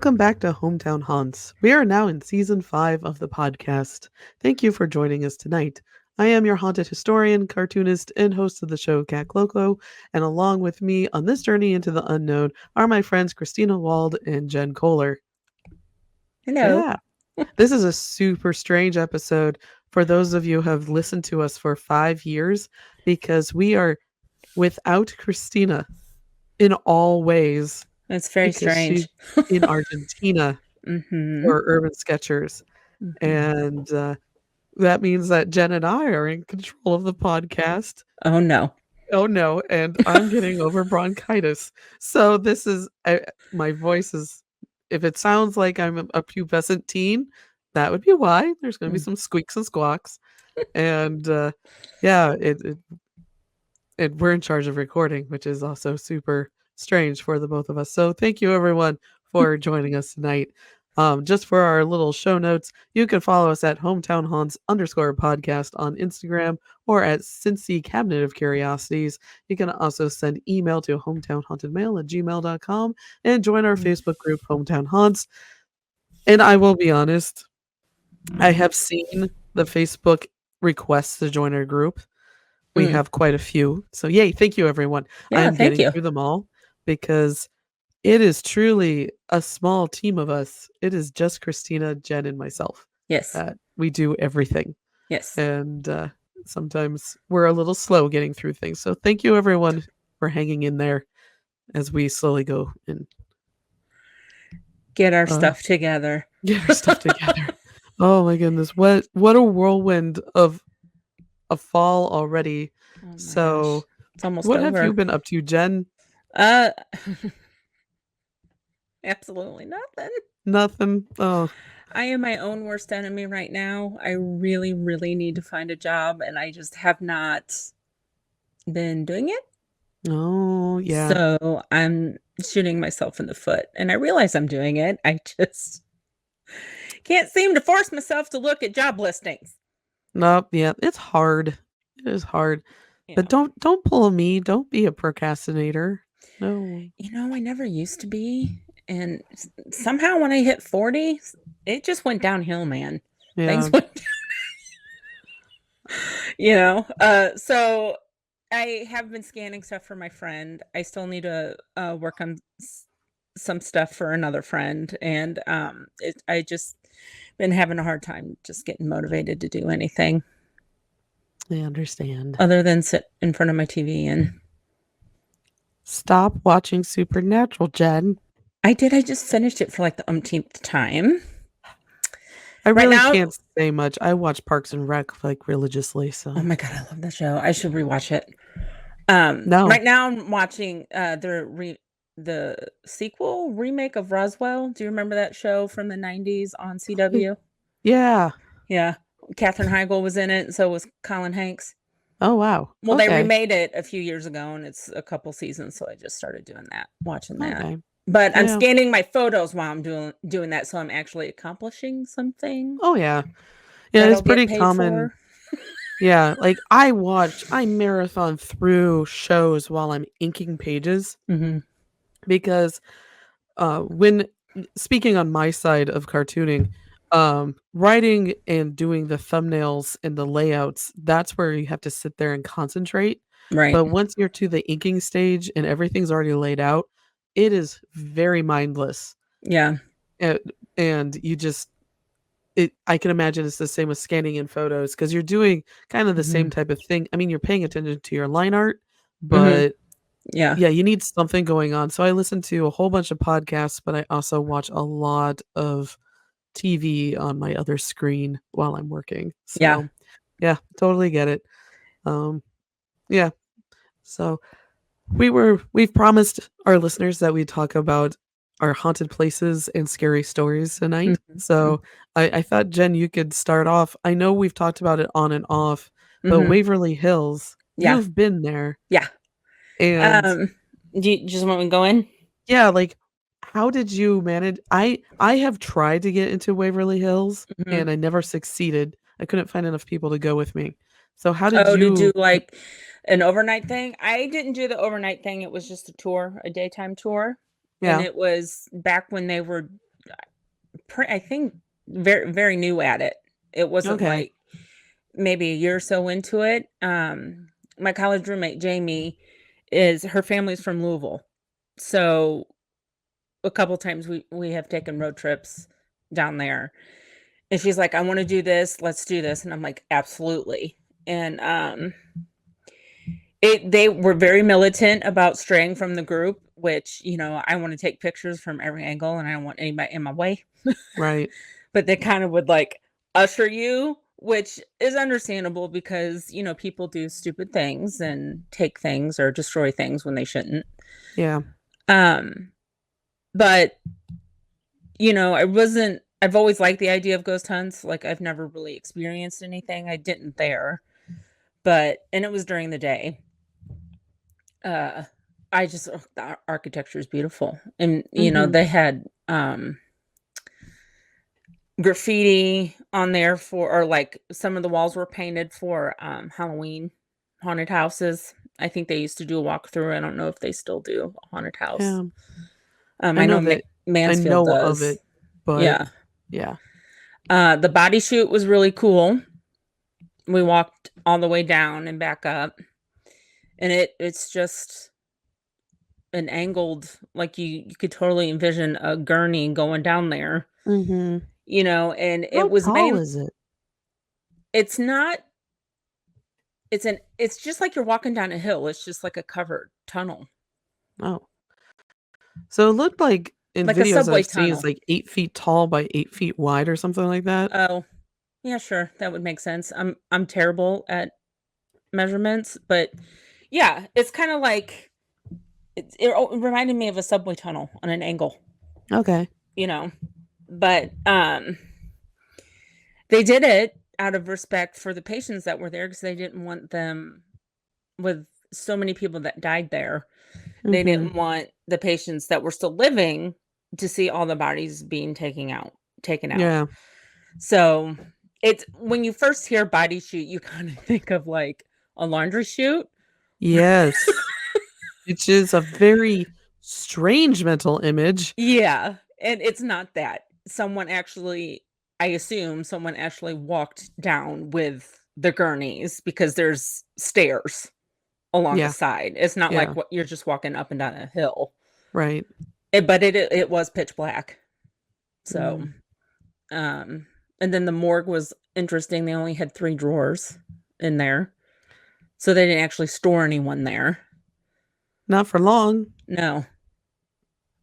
Welcome back to Hometown Haunts. We are now in season 5 of the podcast. Thank you for joining us tonight. I am your haunted historian, cartoonist, and host of the show, Cat Cloco, and along with me on this journey into the unknown are my friends Christina Wald and Jen Kohler. Hello. Yeah, this is a super strange episode for those of you who have listened to us for 5 years because we are without Christina in all ways It's very because she's strange. in Argentina Mm-hmm. for Urban Sketchers. And that means that Jen and I are in control of the podcast. Oh no. Oh no, and I'm getting over bronchitis. So this is my voice is if it sounds like I'm a pubescent teen, that would be why. There's going to be some squeaks and squawks. And yeah, it we're in charge of recording, which is also super strange for the both of us. So thank you everyone for joining us tonight. Just for our little show notes, you can follow us at Hometown Haunts _podcast on Instagram or at Cincy Cabinet of Curiosities. You can also send email to hometownhauntedmail@gmail.com and join our Facebook group, Hometown Haunts. And I will be honest, I have seen the Facebook requests to join our group. We have quite a few. So yay, thank you everyone. Yeah, I'm thank getting you. through them all because it is truly a small team of us. It is just Christina, Jen, and myself. Yes. We do everything. Yes. And sometimes we're a little slow getting through things. So thank you everyone for hanging in there as we slowly go and Get our stuff together. get our stuff together. Oh my goodness. What a whirlwind of a fall already. Oh my So gosh. It's almost what over. have you been up to, Jen? Absolutely nothing. Nothing. Oh, I am my own worst enemy right now. I really, really need to find a job, and I just have not been doing it. oh yeah. So I'm shooting myself in the foot, and I realize I'm doing it. I just can't seem to force myself to look at job listings. Nope, yeah. It's hard. It is hard. You But know. don't pull a me. Don't be a procrastinator. No. I never used to be. And somehow when I hit 40, it just went downhill, man. Yeah. Things went so I have been scanning stuff for my friend. I still need to work on some stuff for another friend. And I just been having a hard time just getting motivated to do anything. I understand. Other than sit in front of my TV and stop watching Supernatural, Jen. I did. I just finished it for like the umpteenth time. I really can't say much. I watch Parks and Rec like religiously. So. Oh my god, I love that show. I should rewatch it. No. Right now I'm watching the sequel remake of Roswell. Do you remember that show from the 90s on CW? Yeah. Yeah. Katherine Heigl was in it, and so was Colin Hanks. Oh wow. Well, they remade it a few years ago, and it's a couple seasons, so I just started doing that, watching that. Okay. But I'm scanning my photos while I'm doing that, so I'm actually accomplishing something. Oh yeah. Yeah, it's pretty common. Yeah, like I marathon through shows while I'm inking pages. Mm-hmm. Because when speaking on my side of cartooning, writing and doing the thumbnails and the layouts, that's where you have to sit there and concentrate. Right. But once you're to the inking stage and everything's already laid out, it is very mindless. Yeah. And you just I can imagine it's the same with scanning in photos because you're doing kind of the same type of thing. I mean, you're paying attention to your line art, but yeah, you need something going on. So I listen to a whole bunch of podcasts, but I also watch a lot of TV on my other screen while I'm working. So yeah, totally get it. Yeah. So we've promised our listeners that we talk about our haunted places and scary stories tonight. So I thought, Jen, you could start off. I know we've talked about it on and off, but Waverly Hills, you've been there. Yeah. And do you just want me to go in? Yeah, like how did you manage? I have tried to get into Waverly Hills and I never succeeded. I couldn't find enough people to go with me. So how did you to do like an overnight thing? I didn't do the overnight thing. It was just a tour, a daytime tour. Yeah. And it was back when they were I think very, very new at it. It wasn't Okay. like maybe a year or so into it. My college roommate, Jamie, her family's from Louisville. So a couple times we have taken road trips down there. And she's like, "I want to do this. Let's do this." And I'm like, "Absolutely." And they were very militant about straying from the group, which, I want to take pictures from every angle and I don't want anybody in my way. Right. But they kind of would like usher you, which is understandable because, people do stupid things and take things or destroy things when they shouldn't. Yeah. Um, but I've always liked the idea of ghost hunts. Like I've never really experienced anything. I didn't there, and it was during the day. The architecture is beautiful. And, Mhm. they had, graffiti on there or like some of the walls were painted for, Halloween haunted houses. I think they used to do a walkthrough. I don't know if they still do a haunted house. Yeah. I I know know that I Mansfield know of does. it, but Yeah. yeah. The body shoot was really cool. We walked all the way down and back up, and it's just an angled, like you could totally envision a gurney going down there, Mhm. and it How was tall main is it? it's not it's just like you're walking down a hill. It's just like a covered tunnel, Oh. So it looked like in like a videos subway I've seen, it's tunnel. like 8 feet tall by 8 feet wide or something like that. Oh, yeah, sure, that would make sense. I'm terrible at measurements, but yeah, it's kind of like it reminded me of a subway tunnel on an angle, Okay. you know. But they did it out of respect for the patients that were there because they didn't want them with so many people that died there. They Mhm. didn't want the patients that were still living to see all the bodies being taken out. Yeah. So, it's when you first hear body shoot, you kind of think of like a laundry chute. Yes. Which is a very strange mental image. Yeah, and it's not that. I assume someone actually walked down with the gurneys because there's stairs along the Yeah. side. It's not like Yeah. what you're just walking up and down a hill. Right. But it was pitch black. So, Mm. um, and then the morgue was interesting. They only had 3 drawers in there. So they didn't actually store anyone there. Not for long. No.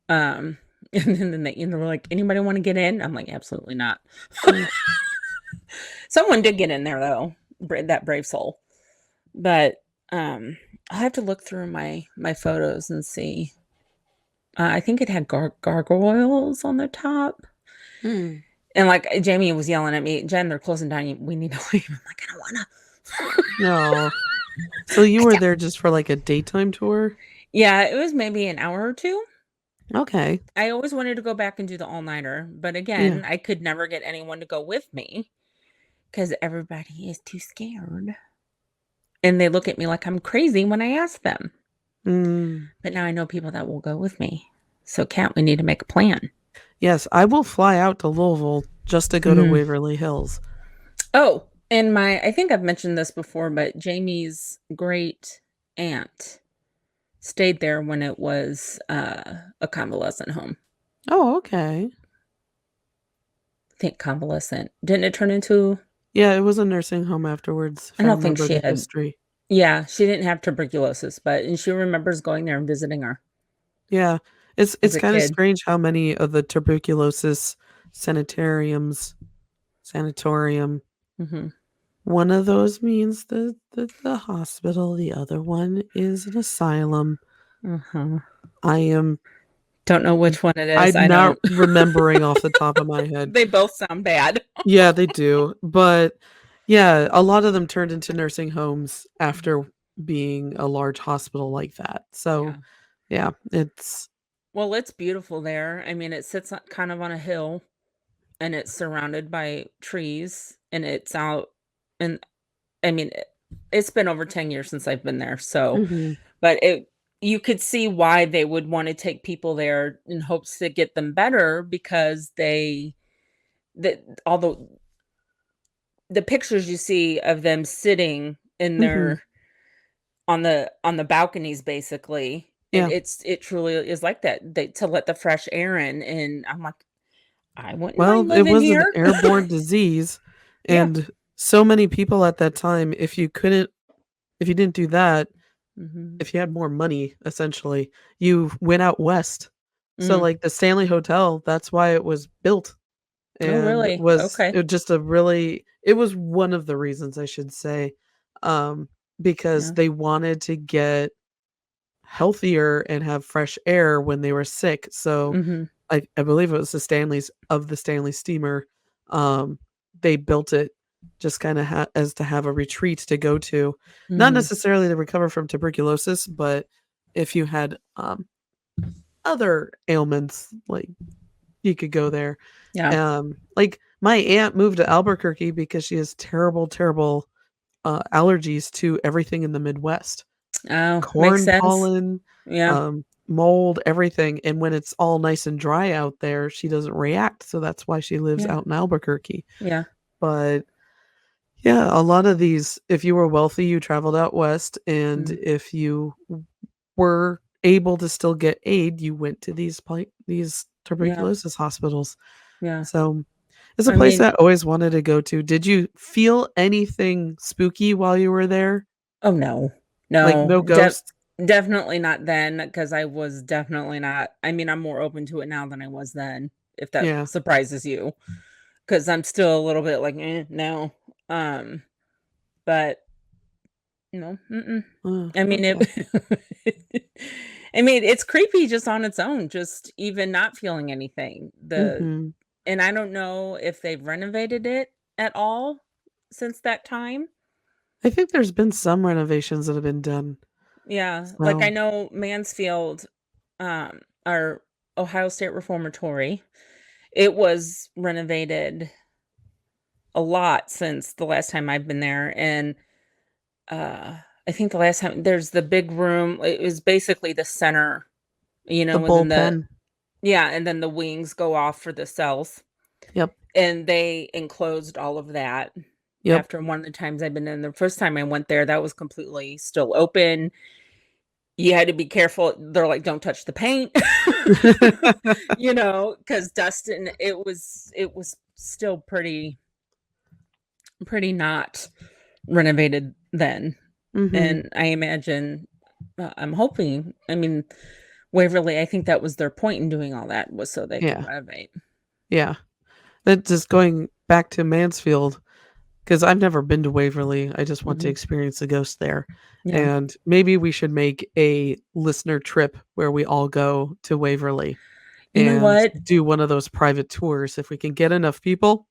Um, and then they were like, "Anybody wanna get in?" I'm like, "Absolutely not." Mm. Someone did get in there though, that brave soul. But, I'll have to look through my photos and see. I think it had gargoyles on the top. Mm. And, like, Jamie was yelling at me, "Jen, they're closing down, we need to leave." I'm like, "I don't wanna." No. So you I were don't there just for, like, a daytime tour? Yeah, it was maybe an hour or 2. Okay. I always wanted to go back and do the all-nighter, but Yeah. again, I could never get anyone to go with me because everybody is too scared. And they look at me like I'm crazy when I ask them. Mm. But now I know people that will go with me. So, Kat, we need to make a plan. Yes, I will fly out to Louisville just to go to Mhm. Waverly Hills. Oh, and I think I've mentioned this before, but Jamie's great aunt stayed there when it was a convalescent home. Oh, okay. I think convalescent. Didn't it turn into? Yeah, it was a nursing home afterwards, I if I don't think remember she the had. history. Yeah, she didn't have tuberculosis, and she remembers going there and visiting her Yeah. It's as it's a kinda kid. strange how many of the tuberculosis sanitariums sanatorium, Mhm. one of those means the hospital, the other one is an asylum. Uh-huh. I am Don't know which one it is. I'm I not don't. remembering off the top of my head. They both sound bad. Yeah, they do, but, yeah, a lot of them turned into nursing homes after being a large hospital like that, so, Yeah. yeah, it's Well, it's beautiful there. I mean, it sits kind of on a hill and it's surrounded by trees and it's out. And I mean, it's been over 10 years since I've been there. So, Mhm. but you could see why they would want to take people there in hopes to get them better because they that all the pictures you see of them sitting in Mhm. their on the balconies basically, and Yeah. it truly is like that. They to let the fresh air in, and I'm like, I wouldn't mind Well, it living was an here. airborne disease, Yeah. and so many people at that time, if you didn't do that, Mhm. if you had more money, essentially, you went out west. So, Mm. like, the Stanley Hotel, that's why it was built, Oh, and really? was Okay. it just a really it was one of the reasons, I should say, um, because Yeah. they wanted to get healthier and have fresh air when they were sick, so Mhm. I believe it was the Stanley steamer, um, they built it just kinda as to have a retreat to go to, not Mhm. necessarily to recover from tuberculosis, but if you had, other ailments, like, you could go there. Yeah. Like, my aunt moved to Albuquerque because she has terrible, terrible, allergies to everything in the Midwest. Oh, makes Corn sense. pollen, Yeah. mold, everything, and when it's all nice and dry out there, she doesn't react, so that's why she lives Yeah. out in Albuquerque. Yeah. But, yeah, a lot of these if you were wealthy, you traveled out west, and Mm. if you were able to still get aid, you went to these Yeah. tuberculosis hospitals. Yeah. So, it's a I place mean, I always wanted to go to. Did you feel anything spooky while you were there? oh, no. Like, No. no ghosts? Definitely not then, because I was definitely not. I mean, I'm more open to it now than I was then, if that Yeah. surprises you, because 'cause I'm still a little bit like, no." Um, but no, mm-mm. I mean, it Okay. I mean, it's creepy just on its own, just even not feeling anything. Mhm. And I don't know if they've renovated it at all since that time. I think there's been some renovations that have been done. Yeah, like, I So know Mansfield, our Ohio State Reformatory, it was renovated a lot since the last time I've been there, and, I think the last time there's the big room, it was basically the center, the and then bullpen. and then the wings go off for the cells, Yep. and they enclosed all of that Yep. after one of the times I've been in. The first time I went there, that was completely still open. You had to be careful. They're like, "Don't touch the paint," because dust, and it was still pretty not renovated then, Mhm. and I imagine, I'm hoping, I mean, Waverly, I think that was their point in doing all that, was so they could Yeah. renovate. Yeah. That just going back to Mansfield, because 'cause I've never been to Waverly, I just want to Mhm. experience the ghost there, Yeah. and maybe we should make a listener trip where we all go to Waverly You know and what? do one of those private tours. If we can get enough people,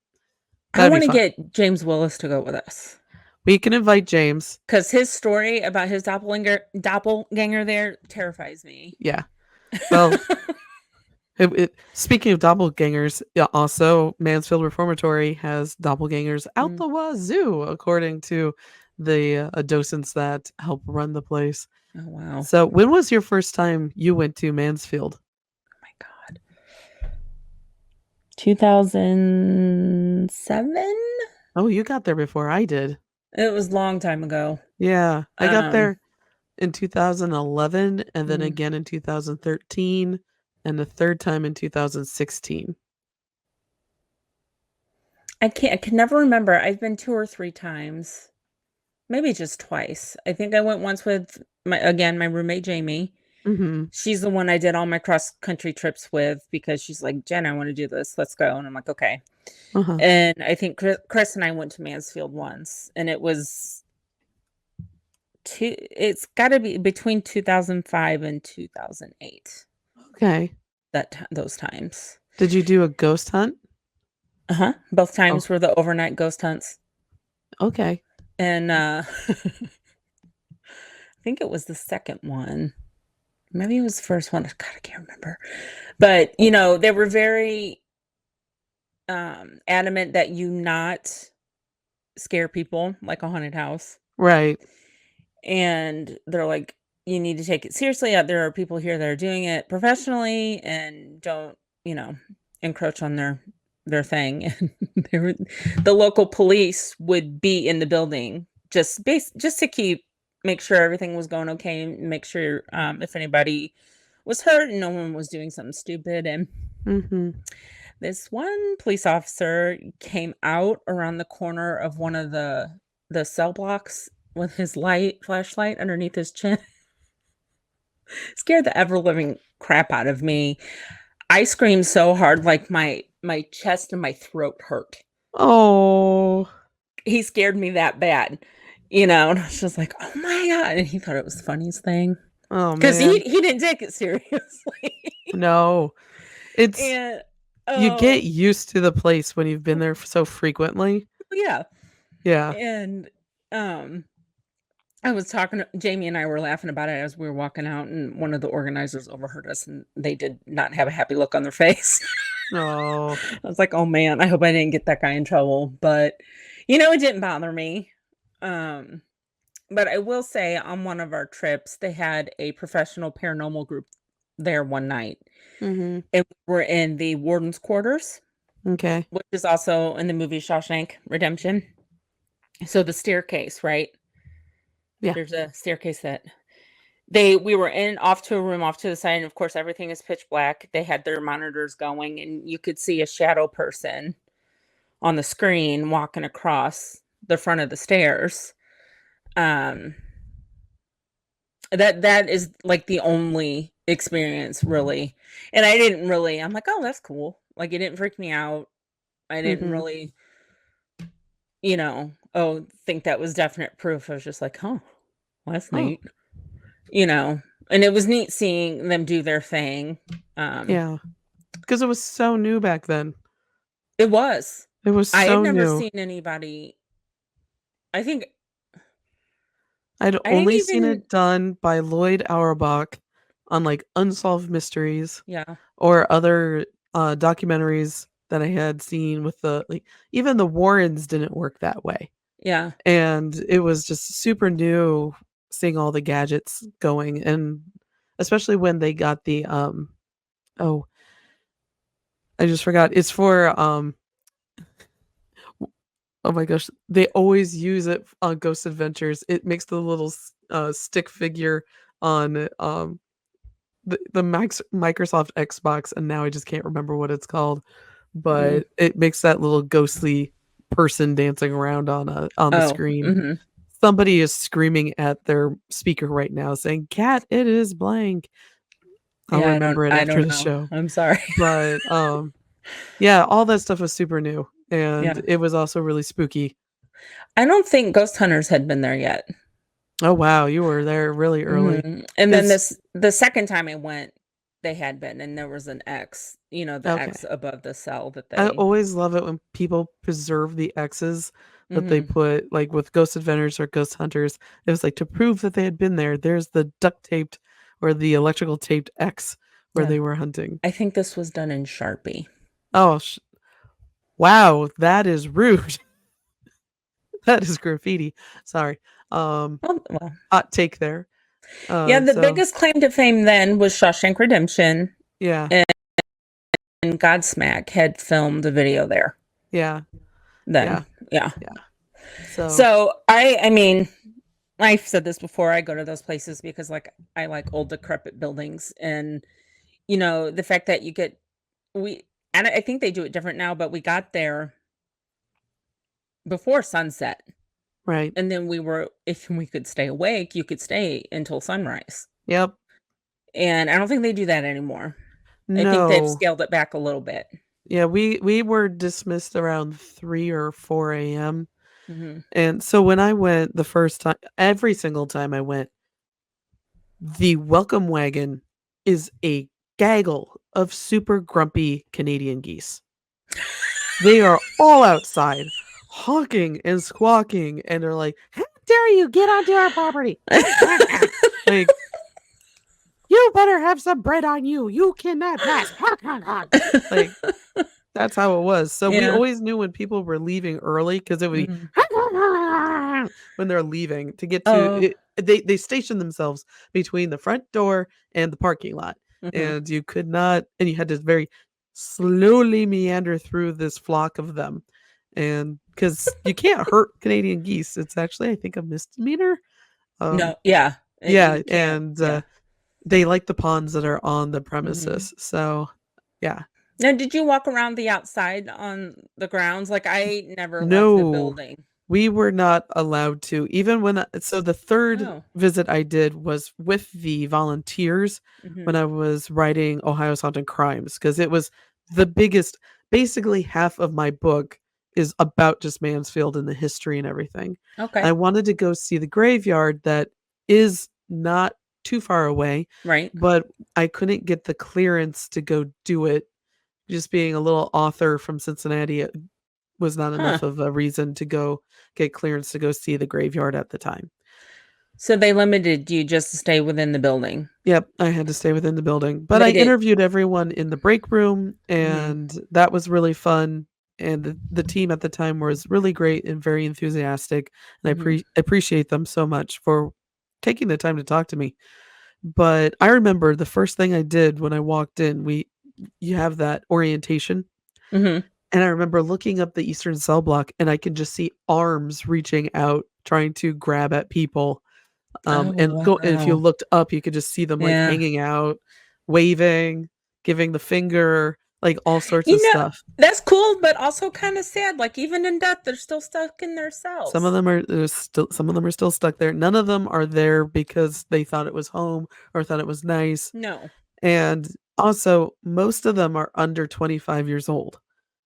I that'd be wanna fun. get James Willis to go with us, We can invite James. because his story about his doppelganger there terrifies me. Yeah. Well, speaking of doppelgangers, yeah, also Mansfield Reformatory has doppelgangers out Mm. the wazoo, according to the, docents that help run the place. Oh, wow. So, when was your first time you went to Mansfield? Oh my god. 2007? Oh, you got there before I did. It was a long time ago. Yeah, I got Um, there in 2011 and then mm, again in 2013 and the third time in 2016. I can never remember. I've been 2 or 3 times, maybe just twice. I think I went once with my roommate Jamie. Mhm. She's the one I did all my cross country trips with, because she's like, "Jen, I wanna do this. Let's go." And I'm like, "Okay." Uh-huh. And I think Chris and I went to Mansfield once, and it's gotta be between 2005 and 2008, Okay. those times. Did you do a ghost hunt? Uh-huh, both Oh, times were the overnight ghost hunts, okay. and, I think it was the second one. Maybe it was the first one. God, I can't remember. But, they were very, adamant that you not scare people like a haunted house. Right. And they're like, "You need to take it seriously. There are people here that are doing it professionally, and don't, you know, encroach on their their thing, and the local police would be in the building just to make sure everything was going okay, and make sure if anybody was hurt and no one was doing something stupid. And Mhm. this one police officer came out around the corner of one of the cell blocks with his flashlight underneath his chin. Scared the ever living crap out of me. I screamed so hard, like my chest and my throat hurt. Oh. He scared me that bad, and I was just like, "Oh my god," and he thought it was the funniest thing Oh, because man. he didn't take it seriously. No. It's And you get oh, used to the place when you've been there so frequently. yeah, Yeah. and, um, I was talking to Jamie and I were laughing about it as we were walking out, and one of the organizers overheard us, and they did not have a happy look on their face. Oh. I was like, "Oh, man, I hope I didn't get that guy in trouble," but, it didn't bother me. Um, but I will say on one of our trips, they had a professional paranormal group there one night, Mhm. and we were in the warden's quarters, Okay. which is also in the movie Shawshank Redemption. So the staircase, right? Yeah. There's a staircase that we were in off to a room off to the side, and of course everything is pitch black. They had their monitors going, and you could see a shadow person on the screen walking across the front of the stairs. Um, that is, like, the only experience, really, and I'm like, "Oh, that's cool." Like, it didn't freak me out. I didn't Mhm. really, think that was definite proof. I was just like, "Huh, well, that's Oh, neat." You know? And it was neat seeing them do their thing. Um, yeah. Because it was so new back then. it was. It was I had so never new. seen anybody. I think I'd I didn't only seen even it done by Lloyd Auerbach on, like, Unsolved Mysteries yeah, or other, documentaries that I had seen with even the Warrens didn't work that way, yeah, and it was just super new seeing all the gadgets going, and especially when they got oh, I just forgot. It's for, oh my gosh, they always use it on Ghost Adventures. It makes the little stick figure on, the Microsoft Xbox, and now I just can't remember what it's called, mm, but it makes that little ghostly person dancing around on the oh, screen. mhm, Somebody is screaming at their speaker right now saying, "Cat, it is blank." I'll yeah, remember it I after don't the know. show. I'm sorry. But, yeah, all that stuff was super new, and Yeah. it was also really spooky. I don't think ghost hunters had been there yet. Oh, wow, you were there really early. Mhm, and then 'Cause the second time I went, they had been, and there was an X, the X okay. above the cell that I they always love it when people preserve the X's that they mhm, put, like, with Ghost Adventures or Ghost Hunters. It was, like, to prove that they had been there, there's the duct taped or the electrical taped X where yeah. they were hunting. I think this was done in Sharpie. Oh, wow, that is rude. That is graffiti. Sorry. Um, Oh, well. hot take there. Yeah, the So biggest claim to fame then was Shawshank Redemption, yeah, and Godsmack had filmed a video there yeah, then. yeah, Yeah. yeah. So So, I mean, I've said this before, I go to those places because, like, I like old decrepit buildings, and, the fact that we and I think they do it different now, but we got there before sunset, right. and then if we could stay awake, you could stay until sunrise, Yep. and I don't think they do that anymore. I think they've No. scaled it back a little bit. Yeah, we were dismissed around 3 or 4 AM, Mhm. and so when I went the first time every single time I went, the welcome wagon is a gaggle of super grumpy Canadian geese. They are all outside, honking and squawking, and they're like, "How dare you get onto our property!" Like, "You better have some bread on you, you cannot pass." Honk, honk, honk. Like, that's how it was. So we Yeah. always knew when people were leaving early because it would be Mhm. when they're leaving to get to Oh. it. They station themselves between the front door and the parking lot, Mhm. and you could not, and you had to very slowly meander through this flock of them. And because you can't hurt Canadian geese, it's actually, I think, a misdemeanor. Um, No, yeah, yeah, you can't. and Yeah. they like the ponds that are on the Hmm. premises. So, yeah. Now, did you walk around the outside on the grounds? Like I never left the No, building. we were not allowed to. Even when so the third Oh. visit I did was with the volunteers when Hmm. I was writing Ohio's Haunted Crimes, because it was the biggest, basically half of my book is about just Mansfield and the history and everything. Okay. I wanted to go see the graveyard that is not too far away, Right. but I couldn't get the clearance to go do it. Just being a little author from Cincinnati was not Huh. enough of a reason to go get clearance to go see the graveyard at the time. So they limited you just to stay within the building. Yep, I had to stay within the building, but I They did. interviewed everyone in the break room, Hmm. and that was really fun. And the team at the time was really great and very enthusiastic, and I Hmm. appreciate them so much for taking the time to talk to me. But I remember the first thing I did when I walked in, we you have that orientation. Hmm. And I remember looking up the Eastern Cell Block, and I could just see arms reaching out, trying to grab at people. Oh And if you wow. looked up, you could just see them, like, Yeah. hanging out, waving, giving the finger, like, all sorts of You know, stuff. that's cool, but also kind of sad. Like even in death, they're still stuck in their Some of cells. them are there's still some of them are still stuck there. None of them are there because they thought it was home or thought it was nice, No. and also, most of them are under 25 years old.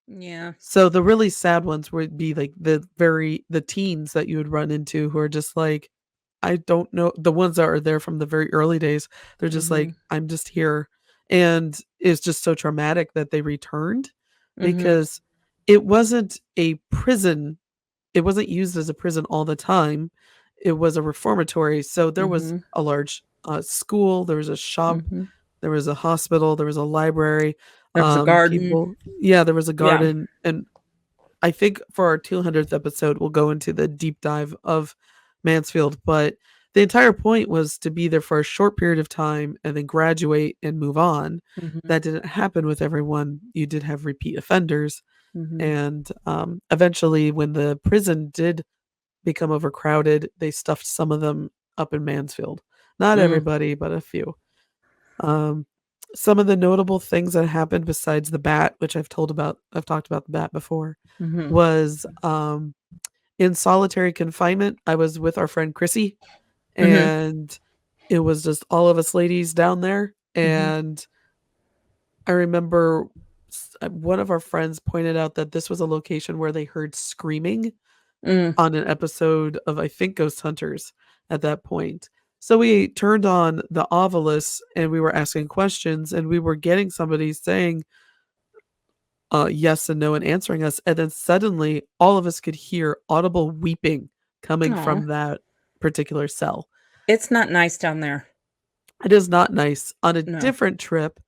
Yeah. So the really sad ones would be like the teens that you would run into who are just like, I don't know, the ones that are there from the very early days, they're just Hmm. like, I'm just here. And it's just so traumatic that they returned Hmm. because it wasn't a prison. It wasn't used as a prison all the time. It was a reformatory. So there was Hmm. a large school, there was a shop, Hmm. there was a hospital, there was a library. There was a garden. People, yeah, there was a Yeah. garden, and I think for our 200th episode, we'll go into the deep dive of Mansfield, but the entire point was to be there for a short period of time and then graduate and move on. Hmm. That didn't happen with everyone. You did have repeat offenders. Hmm. And eventually, when the prison did become overcrowded, they stuffed some of them up in Mansfield. Not Mm. everybody, but a few. Um, some of the notable things that happened besides the bat, which I've talked about the bat before, Hmm. was in solitary confinement. I was with our friend Chrissy, Hmm. and it was just all of us ladies down there. Hmm. And I remember one of our friends pointed out that this was a location where they heard screaming Mm. on an episode of, I think, Ghost Hunters at that point. So we turned on the Ovilus and we were asking questions, and we were getting somebody saying yes and no and answering us. And then suddenly all of us could hear audible weeping coming Aw. from that particular cell. It's not nice down there. It is not nice. On a No. different trip,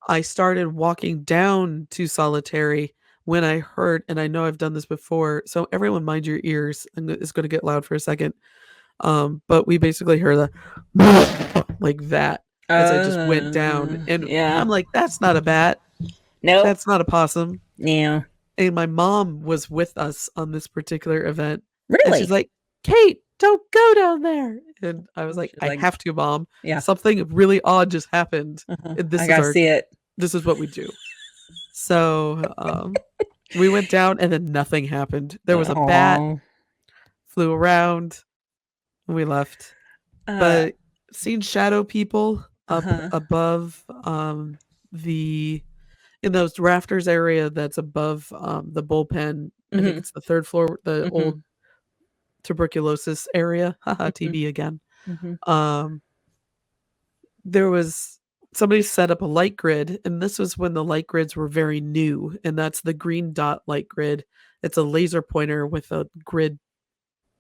I started walking down to solitary when I heard, and I know I've done this before, so everyone mind your ears. It's going to get loud for a second. But we basically heard the like that as I just went down, and Yeah. I'm like, that's not a bat. Nope. That's not a possum. Yeah. And my mom was with us on this particular event, and she's Really? like, "Kate, don't go down there." And I was Oh, like, she's "I like, have to, mom. yeah. Something really odd just happened, Uh-huh. and I gotta see it. this is what we do." So we went down, and then nothing happened. There was a bat Oh. flew around, and we left. Uh. But seeing shadow people up Uh-huh. above the in those rafters area that's above the bullpen. I think Mhm. it's the third floor, the Mhm. old tuberculosis area. Haha, Mhm. TB again. Mhm. Um, there was somebody set up a light grid, and this was when the light grids were very new, and that's the green dot light grid. It's a laser pointer with a grid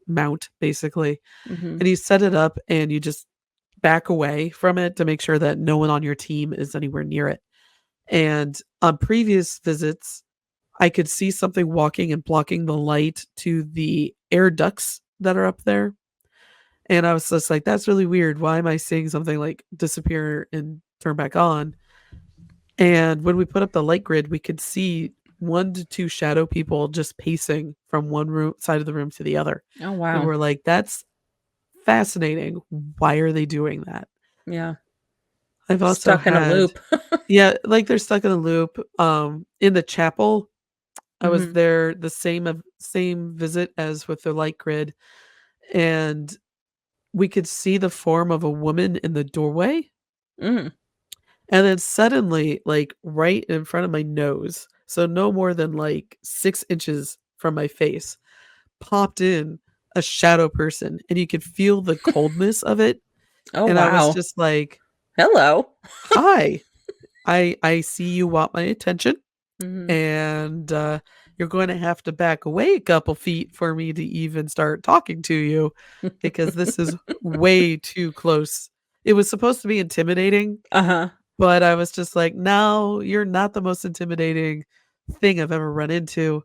mount, basically. Mhm. And you set it up, and you just back away from it to make sure that no one on your team is anywhere near it. And on previous visits, I could see something walking and blocking the light to the air ducts that are up there. And I was just like, that's really weird. Why am I seeing something like disappear and turn back on? And when we put up the light grid, we could see 1 to 2 shadow people just pacing from one room side of the room to the other. Oh, And wow. we're like, "That's fascinating. Why are they doing that?" Yeah. I've also Stuck in a had loop. yeah, like, they're stuck in a loop. In the chapel, I was Mhm. there the same visit as with the light grid, and we could see the form of a woman in the doorway, Mm. and then suddenly, like, right in front of my nose, so no more than, like, 6 inches from my face, popped in a shadow person, and you could feel the coldness of it, Oh, and I was wow. just like, Hello. "Hi, I see you want my attention, Mhm. and, you're gonna have to back away a couple feet for me to even start talking to you, because this is way too close." It was supposed to be intimidating, Uh-huh. but I was just like, "No, you're not the most intimidating thing I've ever run into.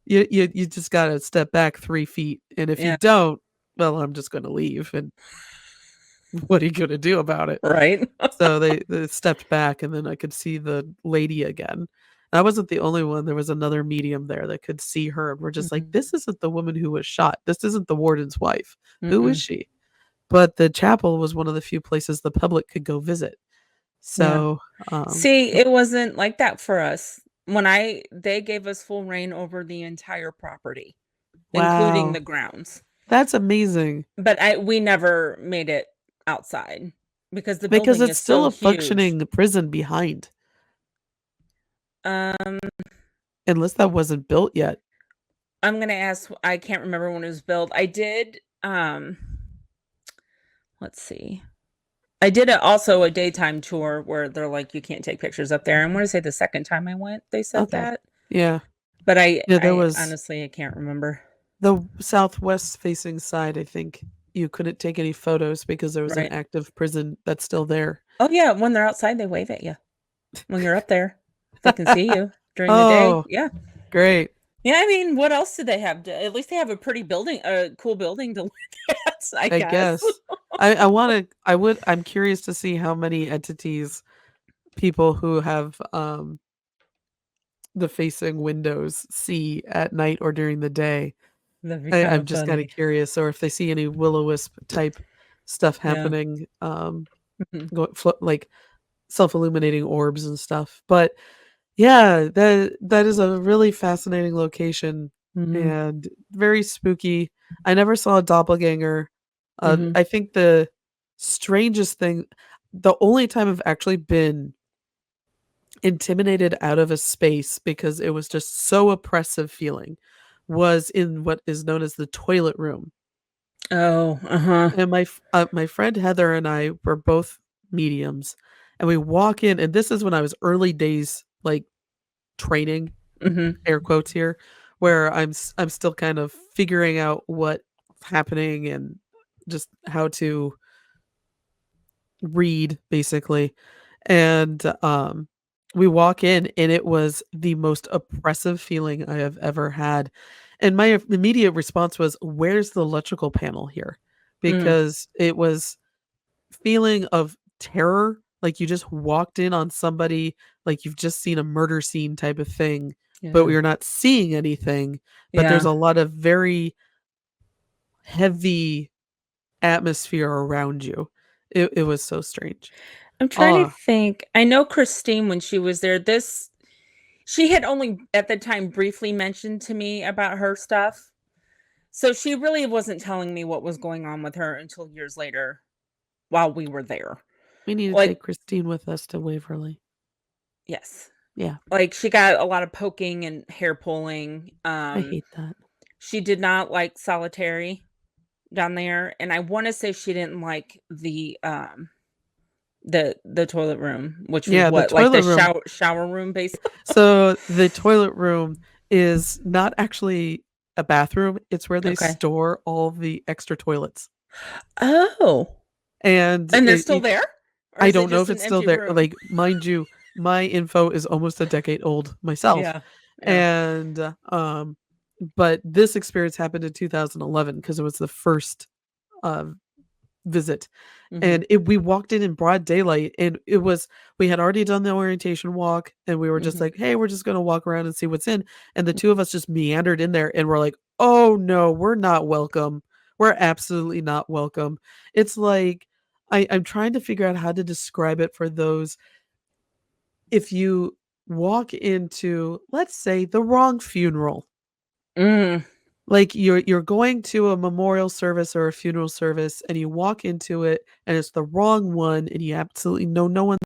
You just gotta step back 3 feet, and if you Yeah. don't, well, I'm just gonna leave, and what are you gonna do about it?" Right? So they stepped back, and then I could see the lady again. I wasn't the only one, there was another medium there that could see her, and we're just like, Mhm. "This isn't the woman who was shot. This isn't the warden's wife. Who is Mm-mm. she?" But the chapel was one of the few places the public could go visit. Yeah. So, See, it wasn't like that for us. They gave us full reign over the entire property, including the wow, grounds. that's amazing But we never made it outside because the because building it's is still so a huge. functioning prison behind, Um, unless that wasn't built yet. I'm gonna ask I can't remember when it was built. Let's see. I did also a daytime tour where they're like, "You can't take pictures up there." I wanna say the second time I went, they said Okay. that, Yeah. but Yeah, there I was honestly I can't remember. the southwest facing side, I think you couldn't take any photos because there was an Right. active prison that's still there. Oh, yeah, when they're outside, they wave at you. When you're up there, they can see you during the day. Oh, Yeah. great. Yeah, I mean, what else do they have? At least they have a pretty building a cool building to look at, I I guess. guess. I'm curious to see how many entities people who have, the facing windows see at night or during the day. That'd be kind I'm of just kinda funny. curious, or if they see any will-o-wisp type stuff Yeah. happening, Mhm. like, self-illuminating orbs and stuff, but yeah, that is a really fascinating location Mhm. and very spooky. I never saw a doppelganger. Mhm. I think the strangest thing the only time I've actually been intimidated out of a space because it was just so oppressive feeling was in what is known as the toilet room. Oh, uh-huh. And my friend Heather and I were both mediums, and we walk in, and this is when I was early days, like, training, Mhm. air quotes here, where I'm still kind of figuring out what's happening and just how to read, basically. And, we walk in, and it was the most oppressive feeling I have ever had. And my immediate response was, "Where's the electrical panel here?" Mm. Because it was feeling of terror, like you just walked in on somebody, like you've just seen a murder scene type of thing, but Yeah. you're not seeing anything, but there's Yeah. a lot of very heavy atmosphere around you. It was so strange. I'm trying to Ah, think. I know Christine, when she was there, this she had only at the time briefly mentioned to me about her stuff. So she really wasn't telling me what was going on with her until years later while we were there. we need to Like, take Christine with us to Waverly. yes. Yeah, Like, she got a lot of poking and hair pulling. I hate that. She did not like solitary down there, and I wanna say she didn't like the toilet room, which was Yeah, the what, like the toilet room. shower room base. So the toilet room is not actually a bathroom, it's where they Okay. store all the extra toilets. Oh, And and they're it still there? Or I is it don't know just if an it's still empty there. room? Like, mind you, my info is almost a decade old myself. Yeah. Yeah. And, but this experience happened in 2011 because it was the first, uh, visit. Mhm. And we walked in broad daylight, and we had already done the orientation walk, and we were just Mhm. like, "Hey, we're just gonna walk around and see what's in." And the two of us just meandered in there, and we're like, "Oh no, we're not welcome. We're absolutely not welcome." It's like I'm trying to figure out how to describe it for those. If you walk into, let's say, the wrong funeral, Mm. like you're going to a memorial service or a funeral service, and you walk into it, and it's the wrong one, and you absolutely know no one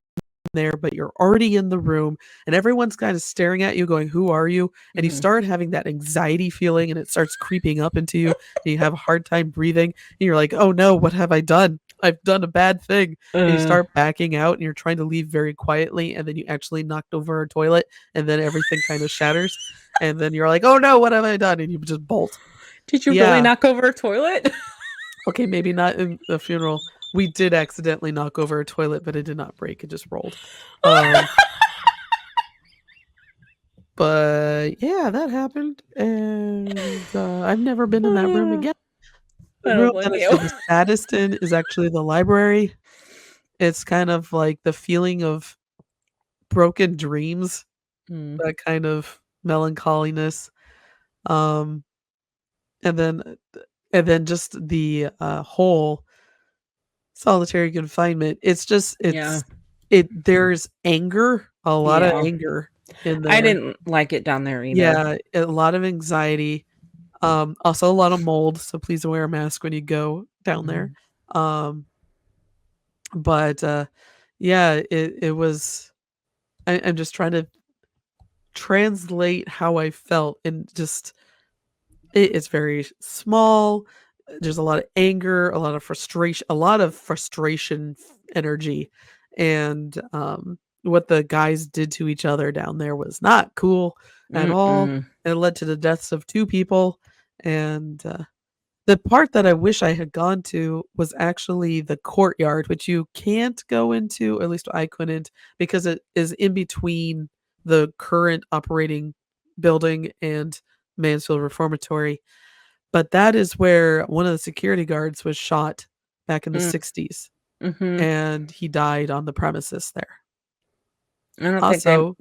there, but you're already in the room, and everyone's kind of staring at you going, "Who are you?" And you Mhm. start having that anxiety feeling, and it starts creeping up into you, and you have a hard time breathing, and you're like, "Oh no, what have I done? I've done a bad thing." And you Uh. start backing out, and you're trying to leave very quietly, and then you actually knocked over a toilet, and then everything kind of shatters, and then you're like, "Oh no, what have I done?" And you just bolt. Did you really Yeah. knock over a toilet? Okay, maybe not in the funeral. We did accidentally knock over a toilet, but it did not break, it just rolled. Um But yeah, that happened, and, I've never been in that room I again. The don't room that blame I you. feel the saddest in is actually the library. It's kind of like the feeling of broken dreams, Mm. that kind of melancholiness, um, and then, just the, whole solitary confinement. It's just Yeah. there's anger, a lot of Yeah. anger in I there. didn't like it down there either. Yeah, a lot of anxiety. Also a lot of mold, so please wear a mask when you go down there. Mhm. Um, but yeah, it was. I'm just trying to translate how I felt, and just it's very small. There's a lot of anger, a lot of frustration energy, and what the guys did to each other down there was not cool at all. Mm-mm. It led to the deaths of 2 people, and the part that I wish I had gone to was actually the courtyard, which you can't go into, or at least I couldn't, because it is in between the current operating building and Mansfield Reformatory. But that is where one of the security guards was shot back in the Mm. '60s, Mhm. and he died on the premises there. I don't think I Also,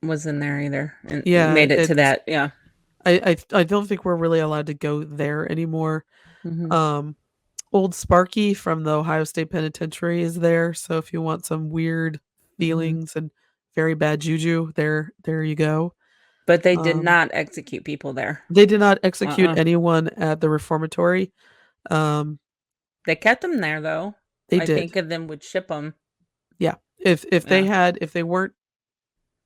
was in there either and yeah, made it to it's that, yeah. I don't think we're really allowed to go there anymore. Mhm. Um, Old Sparky from the Ohio State Penitentiary is there, so if you want some weird Mhm. feelings and very bad juju, there you go. But they did Um, not execute people there. they did not execute Uh-uh. anyone at the reformatory. Um, They kept them there, though. they I think did. of them would ship them. Yeah. Yeah. If they weren't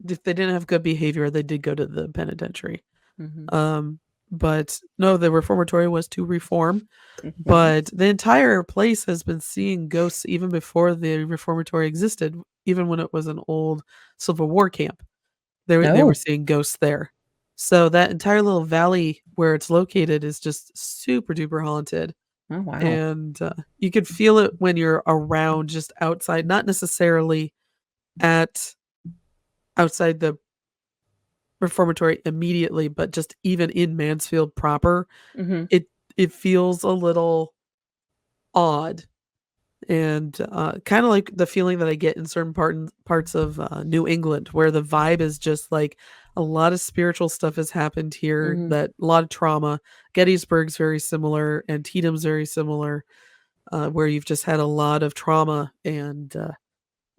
if they didn't have good behavior, they did go to the penitentiary. Mhm. Um, but no, the reformatory was to reform, Mhm. but the entire place has been seeing ghosts even before the reformatory existed, even when it was an old Civil War camp. They were No. seeing ghosts there. So that entire little valley where it's located is just super duper haunted, Oh, wow. and, you could feel it when you're around just outside, not necessarily at outside the reformatory immediately, but just even in Mansfield proper, Mhm. it it feels a little odd, and, kinda like the feeling that I get in certain parts of, New England, where the vibe is just like a lot of spiritual stuff has happened here, Mhm. that a lot of trauma. Gettysburg's very similar, and Antietam's very similar, where you've just had a lot of trauma, and,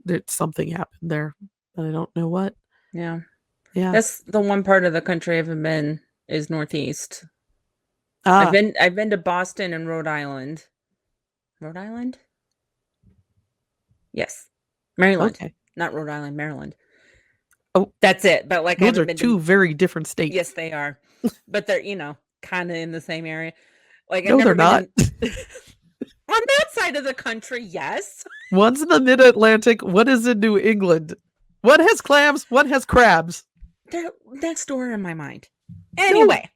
that something happened there, but I don't know what. Yeah. Yeah. That's the one part of the country I haven't been is Northeast. Ah, I've been to Boston and Rhode Island. Rhode Island? Yes. Maryland. okay. Not Rhode Island, Maryland. Oh, That's it, but, like, I those haven't are been to 2 very different yes, states. they are. But they're, kinda in the same area. Like, I've No, they're never been not. in on that side of the country, yes. One's in the Mid-Atlantic, one is in New England. One has clams, one has crabs. They're next door in my mind. No, Anyway.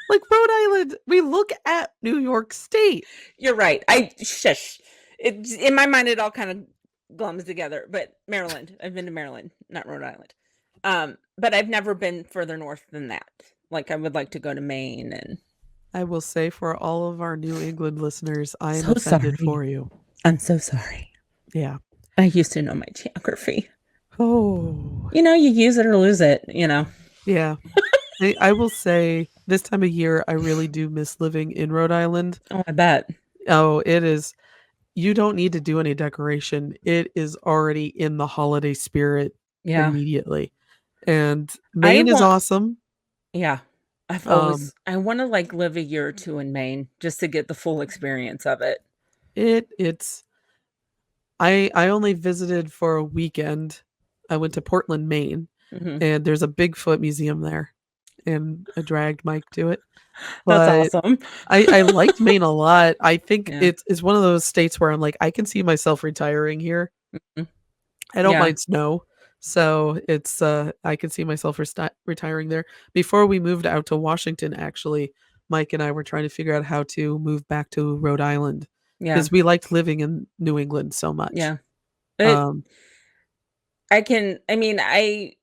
like, Rhode Island, we look at New York State. You're right. I shush. It in my mind, it all kind of glums together. But Maryland, I've been to Maryland, not Rhode Island. But I've never been further north than that. Like I would like to go to Maine and I will say for all of our New England listeners, I am So offended sorry. for you. I'm so sorry. Yeah. I used to know my geography. Oh, You use it or lose it, yeah. I will say this time of year, I really do miss living in Rhode Island. Oh, I bet. Oh, it is. You don't need to do any decoration. It is already in the holiday spirit Yeah. immediately. And I Maine is want awesome. yeah. Um, I want to like live a year or two in Maine just to get the full experience of it. it's I only visited for a weekend. I went to Portland, Maine, Hmm. and there's a Bigfoot museum there, and I dragged Mike to it. That's But awesome. I liked Maine a lot. I think Yeah. it's one of those states where I'm like, I can see myself retiring here. Mhm. I don't Yeah. mind snow, so it's I can see myself retiring there. Before we moved out to Washington, actually, Mike and I were trying to figure out how to move back to Rhode Island Yeah. because we liked living in New England so much. Yeah. It Um, I mean, I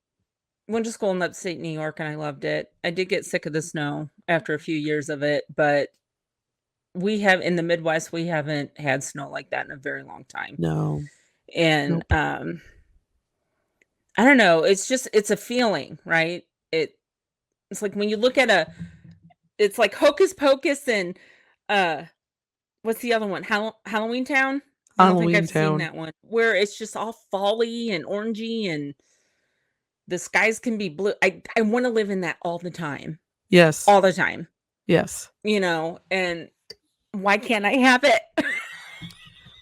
went to school in upstate New York and I loved it. I did get sick of the snow after a few years of it, but we have in the Midwest, we haven't had snow like that in a very long time. no, And nope. I don't know, it's a feeling, right? It's like when you look at it's like Hocus Pocus and uh what's the other one? Halloween Town? I don't think Halloween I've seen Town. that one. Where it's just all folly and orangey and the skies can be blue. I want to live in that all the time. Yes, All the time. yes. And why can't I have it?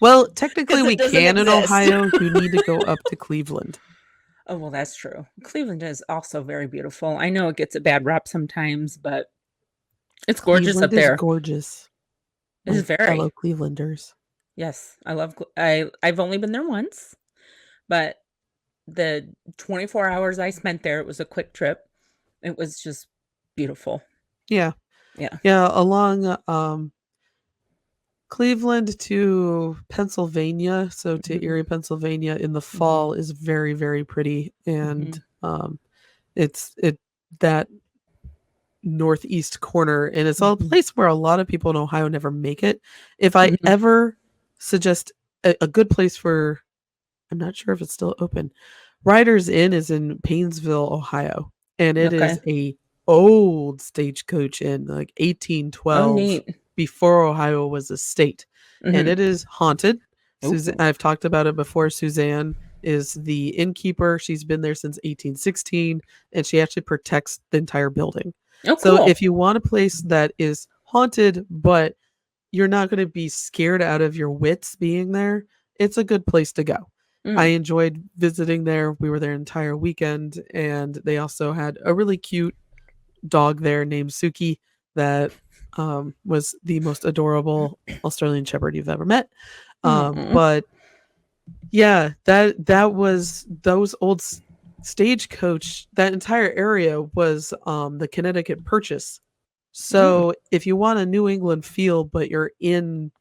Well, technically Because we it doesn't can in exist. Ohio. You need to go up to Cleveland. Oh, well, that's true. Cleveland is also very beautiful. I know it gets a bad rap sometimes, but it's gorgeous Cleveland up is there. gorgeous, It my is very. fellow Clevelanders. Yes, I love I've only been there once, but the 24 hours I spent there, it was a quick trip. It was just beautiful. Yeah. Yeah. Yeah, along Cleveland to Pennsylvania, so to Mhm. Erie, Pennsylvania in the Mhm. fall is very, very pretty. And Mhm. it that northeast corner, and it's a Mhm. place where a lot of people in Ohio never make it. If I Mhm. ever suggest a good place for, I'm not sure if it's still open. Riders Inn is in Painesville, Ohio, and it is Okay. a old stagecoach inn, like Oh, 1812, neat. before Ohio was a state, and Mhm. it is haunted. Suzanne, Ooh. I've talked about it before. Suzanne is the innkeeper. She's been there since 1816, and she actually protects the entire building. Oh, So cool. if you want a place that is haunted, but you're not going to be scared out of your wits being there, it's a good place to go. I Mm. enjoyed visiting there. We were there an entire weekend, and they also had a really cute dog there named Suki that was the most adorable Australian Shepherd you've ever met. Aw. But yeah, that was those old stagecoach. That entire area was the Connecticut Purchase. Mm. So if you want a New England feel, but you're in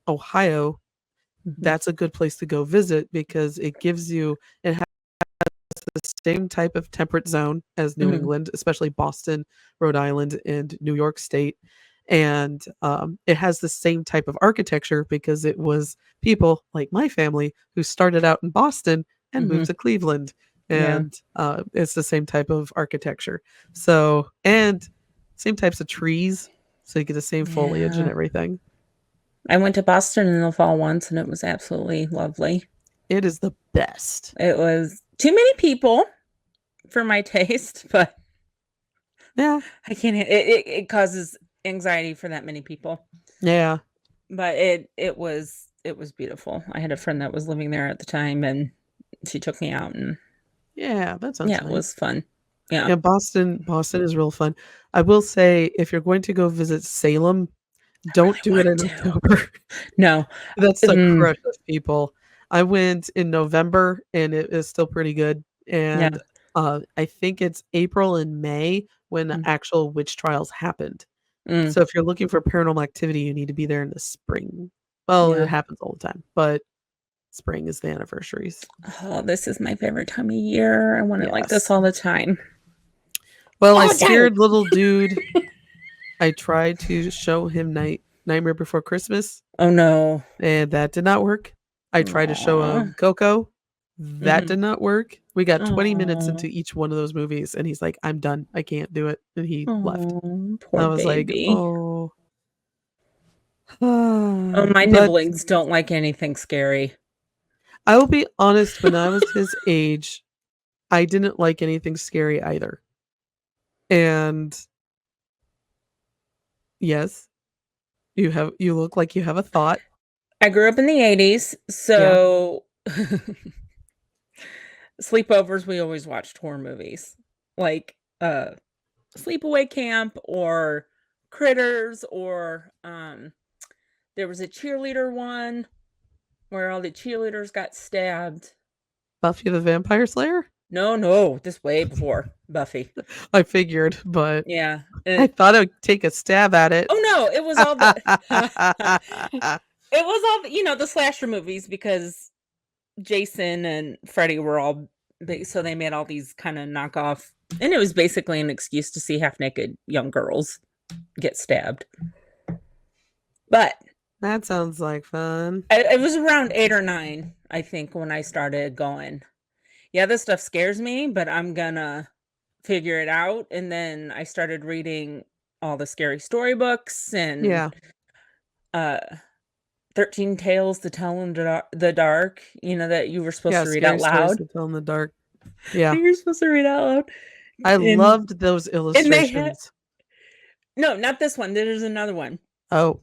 Ohio, Mhm. that's a good place to go visit because it has the same type of temperate zone as New Mhm. England, especially Boston, Rhode Island, and New York State. And it has the same type of architecture because it was people like my family who started out in Boston and moved Mhm. to Cleveland. Yeah. And it's the same type of architecture. So, and same types of trees. So you get the same foliage and Yeah. everything. I went to Boston in the fall once, and it was absolutely lovely. It is the best. It was too many people for my taste, but Yeah. I can't it causes anxiety for that many people. Yeah. But it was beautiful. I had a friend that was living there at the time, and she took me out, and Yeah. That sounds yeah, it nice. was fun. Yeah. Yeah, Boston is real fun. I will say if you're going to go visit Salem, I don't really do it want in to. October. No. That's a Mm, crush of people. I went in November and it is still pretty good. yeah. And I think it's April and May when the Mm, actual witch trials happened. mm, So if you're looking for paranormal activity, you need to be there in the spring. Well, it yeah. happens all the time, but spring is the anniversaries. Oh, this is my favorite time of year. I want it like this Yes. all the time. Well, I All the time. scared little dude I tried to show him Nightmare Before Christmas, Oh, no. and that did not work. I tried to show Aw. him Coco. That Mhm. did not work. We got 20 minutes Aw. into each one of those movies, and he's like, "I'm done. I can't do it." And he left. Oh, poor I was like, baby. "Oh." Oh, my But nibblings don't like anything scary. I will be honest, when I was his age, I didn't like anything scary either. And yes, you look like you have a thought. I grew up in the '80s, Yeah. so sleepovers, we always watched horror movies. Like, Sleepaway Camp or Critters or, there was a cheerleader one where all the cheerleaders got stabbed. Buffy the Vampire Slayer? No, no, this way before Buffy. I figured, but Yeah, I thought I'd take a stab at it. oh, no, it was all the it was all the the slasher movies because Jason and Freddy were all big, so they made all these kinda knockoff and it was basically an excuse to see half-naked young girls get stabbed. But That sounds like fun. I was around 8 or 9, I think, when I started going, "Yeah, this stuff scares me, but I'm gonna figure it out," and then I started reading all the scary storybooks and, Yeah. uh, 13 Tales to Tell in the Dark, that you were supposed Yeah, to read out scary stories loud. to tell in the dark. Yeah. You're supposed to read out loud, I and loved those they had illustrations. no, not this one, there's another one. Oh,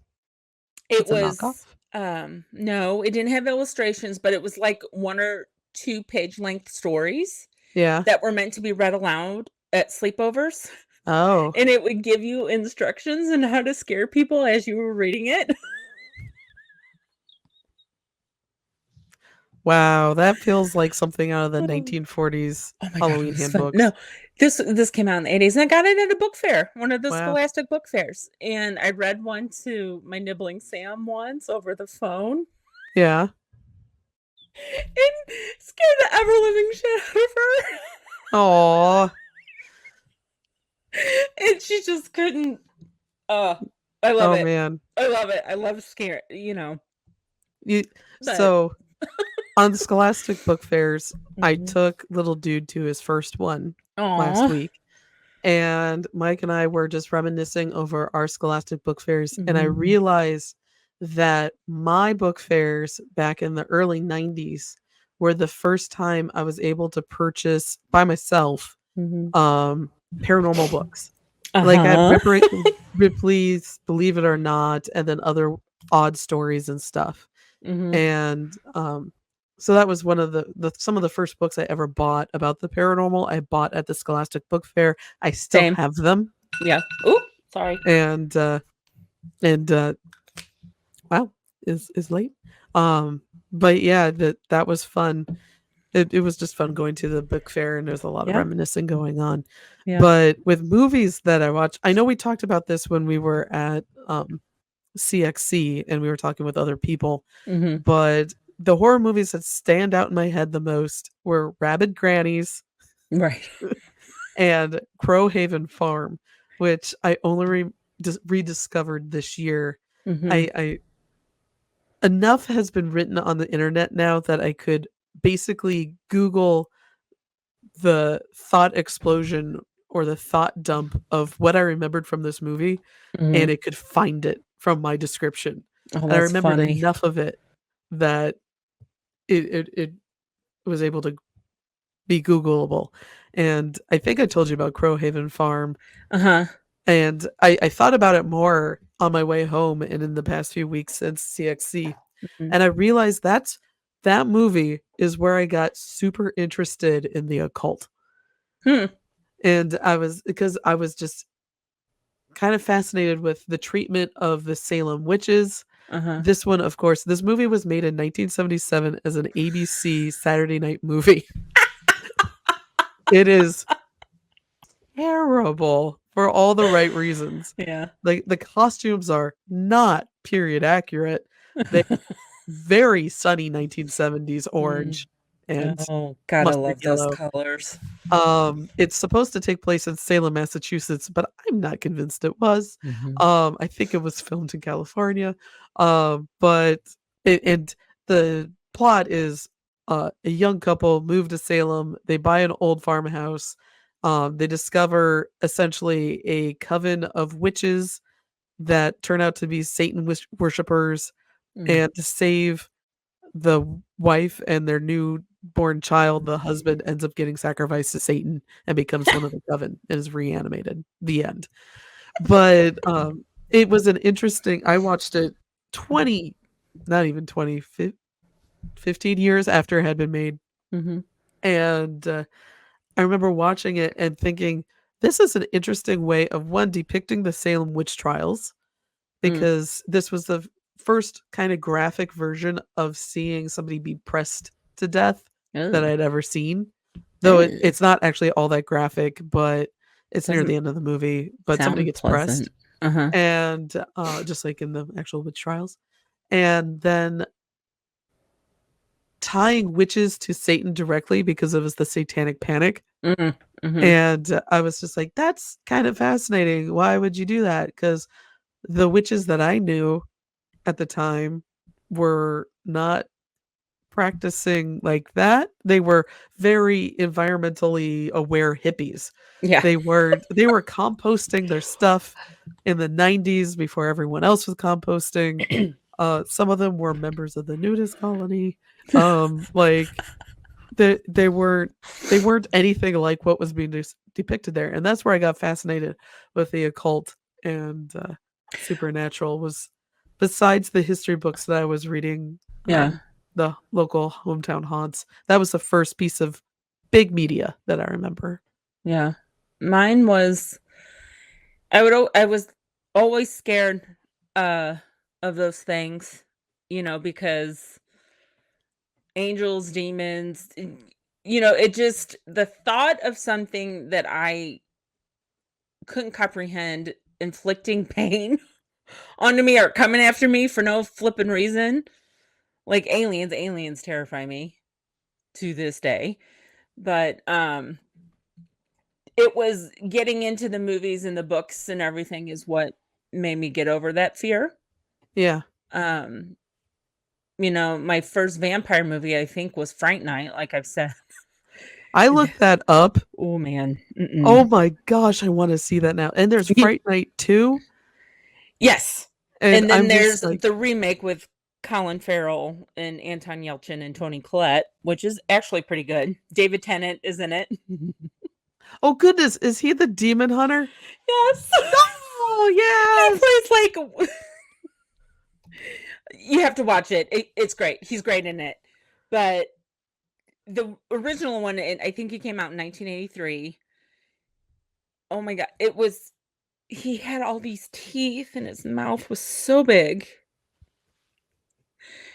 It it's a knockoff? was, no, it didn't have illustrations, but it was like 1 or 2 page length stories Yeah. that were meant to be read aloud at sleepovers, Oh. and it would give you instructions on how to scare people as you were reading it. Wow, that feels like something out of the Oh. 1940s Oh my god, it Halloween was fun. No, handbooks. this came out in the '80s, and I got it at a book fair, one of the Wow. scholastic book fairs, and I read one to my nibbling Sam once over the phone, Yeah. and scared the ever living shit out of her. Aw. And she just couldn't uh, I love Oh, it. man. I love it. I love scare You but so, on the Scholastic book fairs, I Mhm. took little dude to his first one last Aw. week, and Mike and I were just reminiscing over our Scholastic book fairs, and I Mhm. realized that my book fairs back in the early '90s were the first time I was able to purchase by myself, Mhm. um, paranormal books. Like, I had Uh-huh. Ripley's Believe It or Not, and then other odd stories and stuff. Mhm. And, so that was one of the some of the first books I ever bought about the paranormal, I bought at the Scholastic Book Fair. I still Same. have them, Yeah. Ooh, sorry. and, and, wow, is late. But yeah, that was fun. It was just fun going to the book fair, and there's a lot of Yeah. reminiscing going on. Yeah. But with movies that I watch, I know we talked about this when we were at, CXC and we were talking with other people, Mhm. but the horror movies that stand out in my head the most were Rabid Grannies Right. and Crowhaven Farm, which I only rediscovered this year. Mhm. I enough has been written on the internet now that I could basically Google the thought explosion or the thought dump of what I remembered from this movie, and Mhm. it could find it from my description. Oh, And I that's remembered funny. enough of it that it was able to be Googleable. And I think I told you about Crowhaven Farm, Uh-huh. and I thought about it more on my way home and in the past few weeks since CXC, Mhm. and I realized that movie is where I got super interested in the occult. Hmm. And I was just kind of fascinated with the treatment of the Salem witches. Uh-huh. This one, of course, this movie was made in 1977 as an ABC Saturday night movie. It is terrible for all the right reasons. Yeah. Like, the costumes are not period accurate. They very sunny 1970s Mm. orange, and Oh, God, I mustard love those yellow. colors. It's supposed to take place in Salem, Massachusetts, but I'm not convinced it was. Mhm. I think it was filmed in California. But and the plot is a young couple move to Salem. They buy an old farmhouse. They discover essentially a coven of witches that turn out to be Satan worshippers, Mm. and to save the wife and their newborn child, the husband ends up getting sacrificed to Satan and becomes one of the coven and is reanimated. The end. But, it was an interesting I watched it 20 not even 20, 15 years after it had been made, Mhm. and, I remember watching it and thinking, "This is an interesting way of, 1, depicting the Salem witch trials," Mm. because this was the first kind of graphic version of seeing somebody be pressed to death that Oh. I'd ever seen. Though Oh. it's not actually all that graphic, but it's near Doesn't the end of the movie, but somebody sound gets pressed, pleasant. Uh-huh. and, just like in the actual witch trials, and then tying witches to Satan directly because it was the Satanic Panic, Mm. Mhm. and I was just like, "That's kind of fascinating. Why would you do that?" Because the witches that I knew at the time were not practicing like that. They were very environmentally aware hippies. Yeah. They were composting their stuff in the '90s before everyone else was composting. Some of them were members of the nudist colony. Like they weren't anything like what was being depicted there, and that's where I got fascinated with the occult and supernatural. Was besides the history books that I was reading, Yeah. the local hometown haunts. That was the first piece of big media that I remember. Yeah. Mine was I was always scared, uh, of those things, because angels, demons, it just the thought of something that I couldn't comprehend inflicting pain onto me or coming after me for no flipping reason, like aliens terrify me to this day. But, it was getting into the movies and the books and everything is what made me get over that fear. Yeah. Um, my first vampire movie, I think, was Fright Night, like I've said. I looked that up. Oh, man. Oh Mm-mm. my gosh, I wanna see that now, and there's Fright Night 2, Yes. and And then I'm there's just like, the remake with Colin Farrell and Anton Yelchin and Toni Collette, which is actually pretty good. David Tennant is in it. "Oh goodness, is he the demon hunter?" Yes. Oh, yes! He plays like you have to watch it. It's great. He's great in it. But the original one, and I think he came out in 1983. Oh my god, he had all these teeth and his mouth was so big.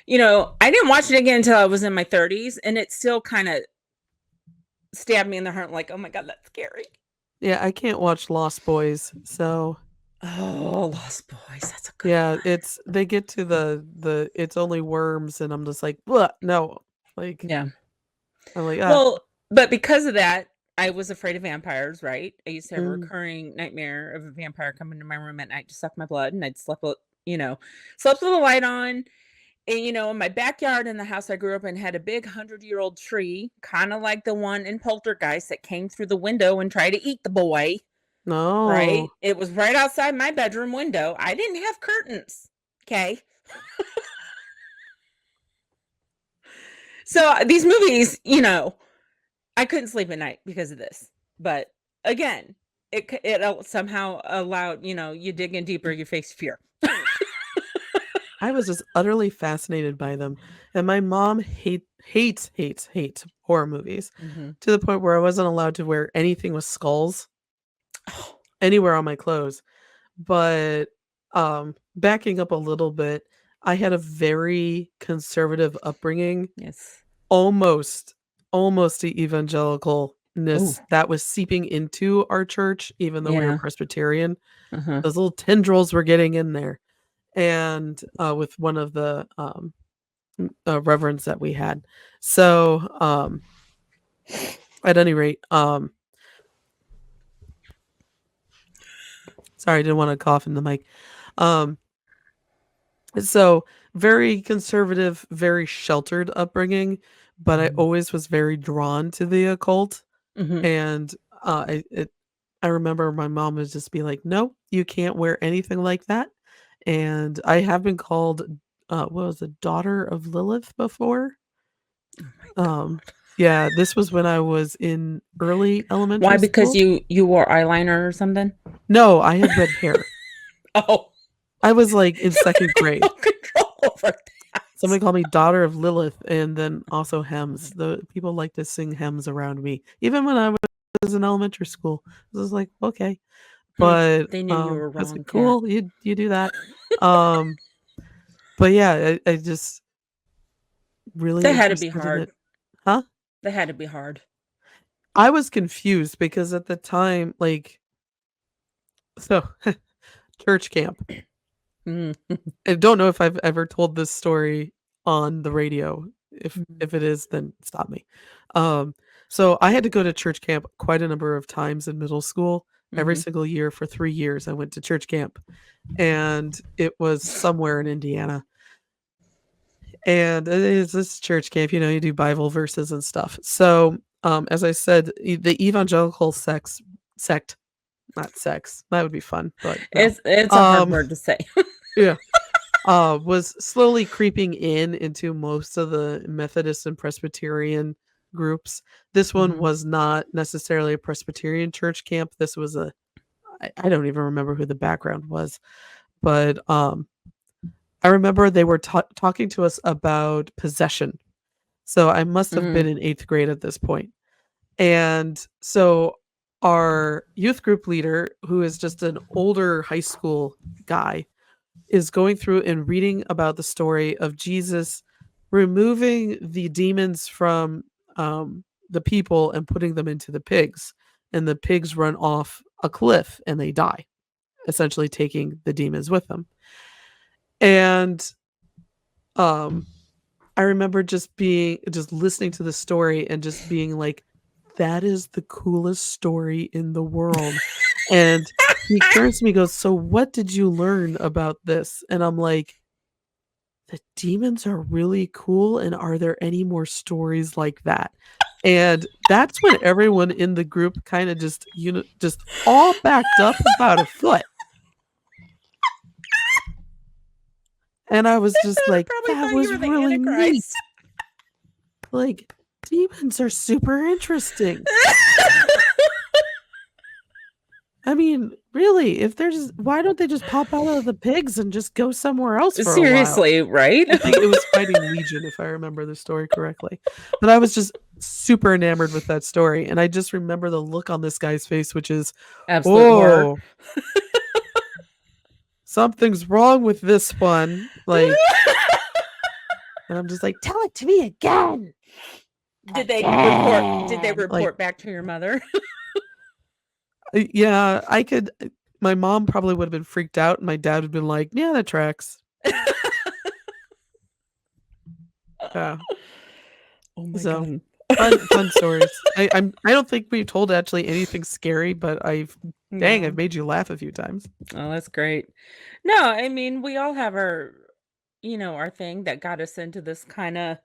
I didn't watch it again until I was in my 30s, and it still kinda stabbed me in the heart, like, "Oh my god, that's scary." Yeah, I can't watch Lost Boys, so Oh, Lost Boys, that's a good yeah, one. it's they get to the "It's only worms," and I'm just like, "Bleh, no." Like, Yeah. I'm like, "Ah." Well, but because of that, I was afraid of vampires, right? I used to have a Mm. recurring nightmare of a vampire coming to my room at night to suck my blood, and I'd you know, slept with the light on. And, in my backyard in the house I grew up in had a big 100-year-old tree, kind of like the one in Poltergeist that came through the window and tried to eat the boy, right? No. It was right outside my bedroom window. I didn't have curtains. Okay. So these movies, I couldn't sleep at night because of this. But again, it somehow allowed, you dig in deeper, you face fear. I was just utterly fascinated by them, and my mom hates horror movies Mhm. to the point where I wasn't allowed to wear anything with skulls Oh, anywhere on my clothes. But, backing up a little bit, I had a very conservative upbringing, yes. almost almost to Oh, evangelicalness that was seeping into our church, even though we were yeah. Presbyterian. Uh-huh. Those little tendrils were getting in there, and, with one of the, reverends that we had. So, at any rate, sorry, I didn't want to cough in the mic. Um, so very conservative, very sheltered upbringing, but I Mhm. always was very drawn to the occult. Mhm. And I remember my mom would just be like, "No, you can't wear anything like that." And I have been called, what was it, daughter of Lilith before. Oh my Um, god. yeah, this was when I was in early Why? elementary Because school. you wore eyeliner or something? No, I had red hair. Oh, I was like in you second have no grade. control over that. Somebody called me daughter of Lilith, and then also Hems. The people like to sing hymns around me, even when I was in elementary school. I was like, okay, Hmm. but They knew you I were was like, wrong, Kat. cool, you do that. Um, but yeah, I just really That had to be interested in hard. it. Huh? That had to be hard. I was confused because at the time, like, so church camp. Mm. I don't know if I've ever told this story on the radio. Mhm. If it is, then stop me. Um, so I had to go to church camp quite a number of times in middle school. Every Mhm. single year for 3 years, I went to church camp, and it was somewhere in Indiana. And it is this church camp, you do Bible verses and stuff. So, as I said, the evangelical sect, not sex, that would be fun, but no. It's a hard Um, word to say. yeah. Was slowly creeping into most of the Methodist and Presbyterian groups. This one Mhm. was not necessarily a Presbyterian church camp. This was I don't even remember who the background was, but I remember they were talking to us about possession. So I must have Mm. been in eighth grade at this point. And so our youth group leader, who is just an older high school guy, is going through and reading about the story of Jesus removing the demons from the people and putting them into the pigs. And the pigs run off a cliff and they die, essentially taking the demons with them. And um, I remember just listening to the story and just being like, that is the coolest story in the world. And he turns to me and goes, "So what did you learn about this?" And I'm like, the demons are really cool, and are there any more stories like that? And that's when everyone in the group kinda just all backed up about a foot, and I was just like, Probably "That thought you was were the really neat." Antichrist. Like, demons are super interesting. I mean, really, if there's why don't they just pop out of the pigs and just go somewhere else for a while? Seriously, right? I think it was Fighting Legion, if I remember the story correctly. But I was just super enamored with that story, and I just remember the look on this guy's face, which is, Absolute horror. "Oh, something's wrong with this one." Like, and I'm just like, "Tell it to me again, Did they again." Like, report back to your mother? yeah, I could. My mom probably would have been freaked out, and my dad would have been like, "Yeah, that tracks." Yeah. Oh my So god. fun stories. I don't think we've told actually anything scary, but I've No. made you laugh a few times. Oh, that's great. No, I mean, we all have our thing that got us into this kinda,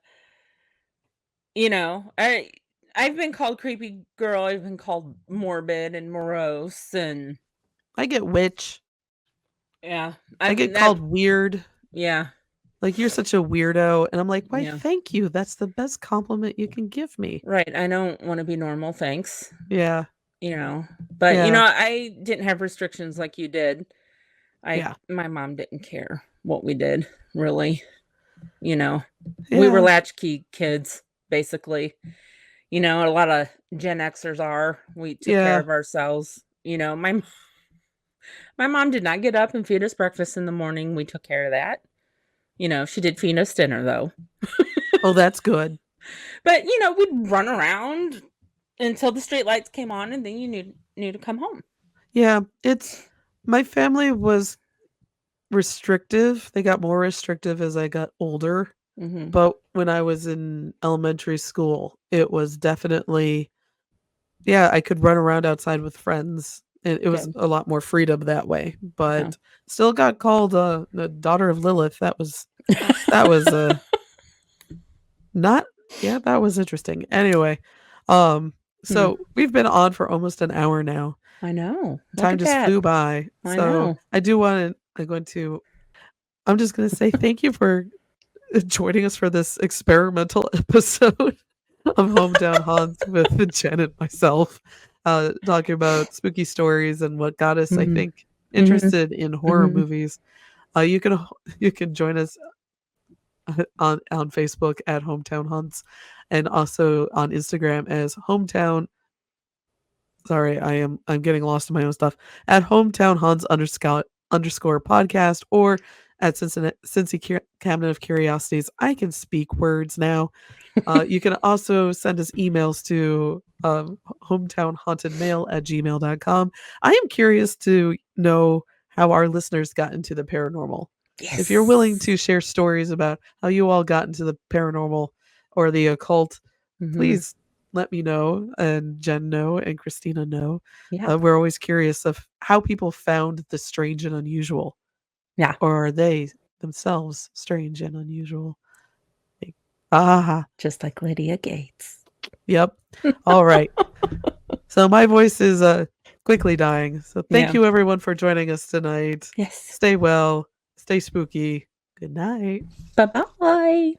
you know, I I've been called creepy girl, I've been called morbid and morose and I get witch. yeah, I I'm get that called weird. yeah, Like, "You're such a weirdo," and I'm like, "Why, yeah. thank you. That's the best compliment you can give me." Right, I don't wanna be normal, thanks, Yeah. you know, but, Yeah. I didn't have restrictions like you did. I Yeah. My mom didn't care what we did, really, you know. We were Yeah. latchkey kids, basically. A lot of Gen Xers are. We took care Yeah. of ourselves. My mom did not get up and feed us breakfast in the morning. We took care of that. She did feed us dinner though. Oh, that's good. But we'd run around until the street lights came on, and then you knew to come home. Yeah. My family was restrictive. They got more restrictive as I got older. Mhm. but when I was in elementary school, it was definitely yeah, I could run around outside with friends. It was Good. a lot more freedom that way, Yeah. but still got called, the daughter of Lilith. That was not yeah, that was interesting. Anyway, um, Hmm. so we've been on for almost an hour now. I know. Look Time at just that. flew by. I So know. I do wanna I'm just gonna say thank you for joining us for this experimental episode of Hometown Haunts with Jen and myself, talking about spooky stories and what got us, I Mhm. think, Mhm. interested in horror Mhm. movies. You can join us on Facebook at Hometown Hunts, and also on Instagram as Hometown. Sorry, I'm getting lost in my own stuff at Hometown Hunts underscore podcast or at Cincinnati Cincy Cabinet of Curiosities. I can speak words now. You can also send us emails to hometownhauntedmail at gmail.com. I am curious to know how our listeners got into the paranormal. If you're willing Yes. to share stories about how you all got into the paranormal or the occult, Mhm. please let me know and Jen know and Christina know. Yeah. We're always curious of how people found the strange and unusual, Yeah. or are they themselves strange and unusual? Like, ah, Just like Lydia Gates. yep. All right. So my voice is quickly dying. So thank Yeah. you everyone for joining us tonight. Yes. Stay well, stay spooky. Good night. Bye-bye.